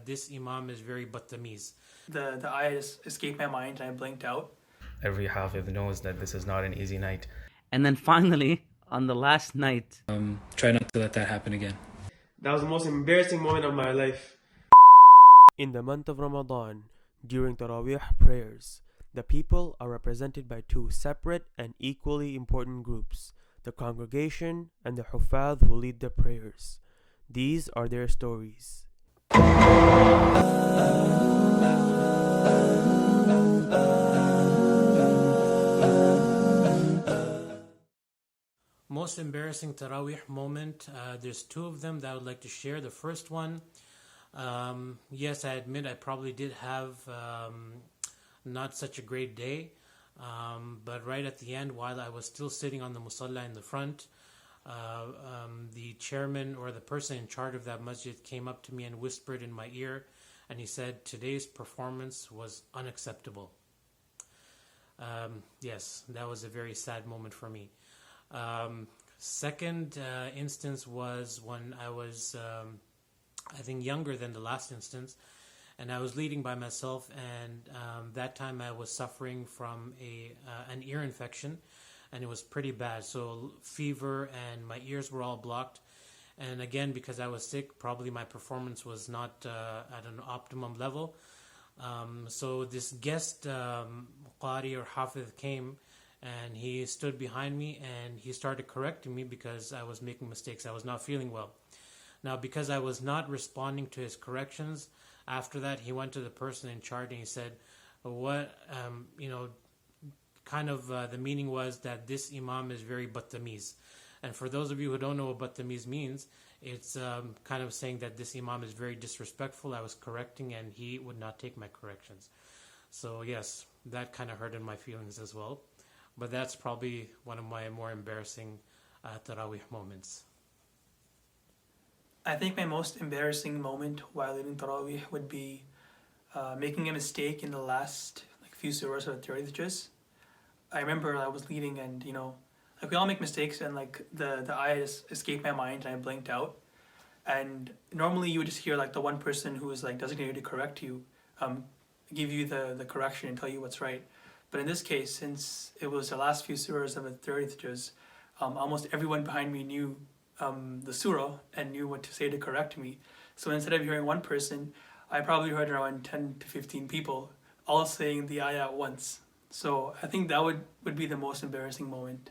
that this Imam is very battamiz. The ayah escaped my mind and I blinked out. Every Hafidh knows that this is not an easy night. And then finally, on the last night, try not to let that happen again. That was the most embarrassing moment of my life. In the month of Ramadan, during Taraweeh prayers, the people are represented by two separate and equally important groups, the congregation and the Hufadh who lead the prayers. These are their stories. Most embarrassing Taraweeh moment, there's two of them that I would like to share. The first one, yes, I admit I probably did have not such a great day, but right at the end, while I was still sitting on the musalla in the front, the chairman or the person in charge of that masjid came up to me and whispered in my ear, and he said, "Today's performance was unacceptable." Yes, that was a very sad moment for me. Second instance was when I was, I think, younger than the last instance, and I was leading by myself, and that time I was suffering from an ear infection, and it was pretty bad. So fever and my ears were all blocked, and again, because I was sick, probably my performance was not at an optimum level. So this guest Qari or Hafidh came, and he stood behind me and he started correcting me because I was making mistakes. I was not feeling well. Now, because I was not responding to his corrections, after that he went to the person in charge and he said, what, the meaning was that this Imam is very battamiz. And for those of you who don't know what battamiz means, it's kind of saying that this Imam is very disrespectful. I was correcting and he would not take my corrections. So yes, that kind of hurted my feelings as well. But that's probably one of my more embarrassing Taraweeh moments. I think my most embarrassing moment while leading Taraweeh would be making a mistake in the last few surahs of the 30th juz. I remember I was leading and, we all make mistakes and the ayah escaped my mind and I blinked out. And normally you would just hear the one person who is designated to correct you give you the correction and tell you what's right. But in this case, since it was the last few surahs of the 30th juz, almost everyone behind me knew the surah and knew what to say to correct me. So instead of hearing one person, I probably heard around 10 to 15 people all saying the ayah at once. So I think that would be the most embarrassing moment.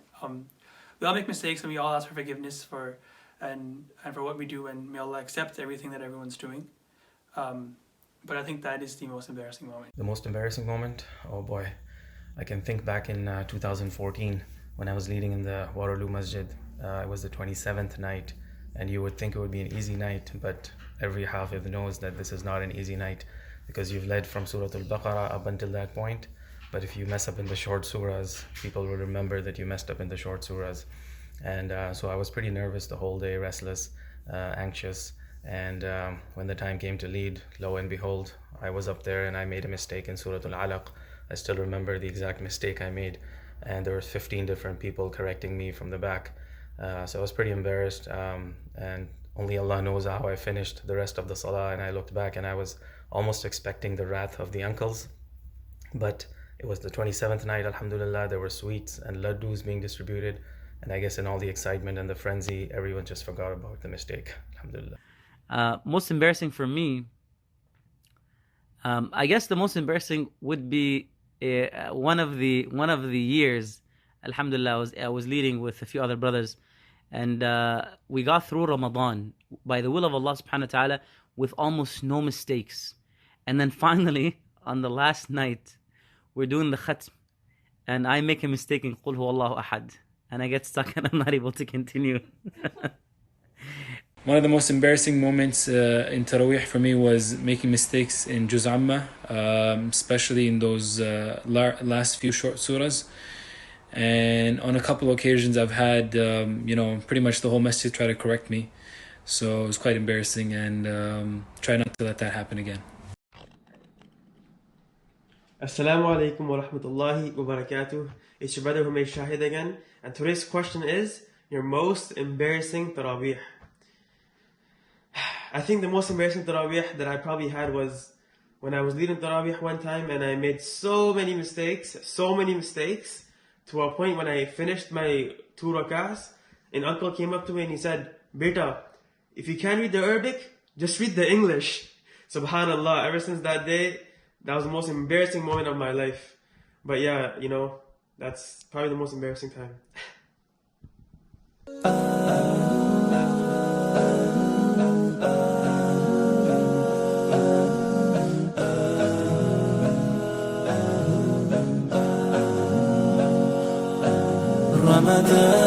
We all make mistakes and we all ask for forgiveness for what we do, and may Allah accept everything that everyone's doing. But I think that is the most embarrassing moment. The most embarrassing moment? Oh boy. I can think back in 2014 when I was leading in the Waterloo Masjid. It was the 27th night, and you would think it would be an easy night, but every Hafidh knows that this is not an easy night because you've led from Surah Al-Baqarah up until that point. But if you mess up in the short surahs, people will remember that you messed up in the short surahs. And so I was pretty nervous the whole day, restless, anxious. And when the time came to lead, lo and behold, I was up there and I made a mistake in Surah Al-Alaq. I still remember the exact mistake I made, and there were 15 different people correcting me from the back. So I was pretty embarrassed, and only Allah knows how I finished the rest of the salah. And I looked back and I was almost expecting the wrath of the uncles. But it was the 27th night, alhamdulillah. There were sweets and laddus being distributed. And I guess in all the excitement and the frenzy, everyone just forgot about the mistake, alhamdulillah. Most embarrassing for me, I guess the most embarrassing would be one of the years, alhamdulillah, I was leading with a few other brothers, and we got through Ramadan by the will of Allah subhanahu wa ta'ala with almost no mistakes. And then finally, on the last night, we're doing the khatm, and I make a mistake in Qul Huwallahu Ahad, and I get stuck and I'm not able to continue. One of the most embarrassing moments in Taraweeh for me was making mistakes in Juz Amma, especially in those last few short surahs. And on a couple of occasions I've had, pretty much the whole masjid try to correct me. So it was quite embarrassing, and try not to let that happen again. Assalamu alaikum wa rahmatullahi wa barakatuh. It's your brother Humaiz Shahid again. And today's question is, your most embarrassing Taraweeh. I think the most embarrassing Taraweeh that I probably had was when I was leading Taraweeh one time and I made so many mistakes, to a point when I finished my 2 rakahs, an uncle came up to me and he said, Beta, if you can't read the Arabic, just read the English. Subhanallah, ever since that day, that was the most embarrassing moment of my life. But yeah, you know, that's probably the most embarrassing time. Ramadan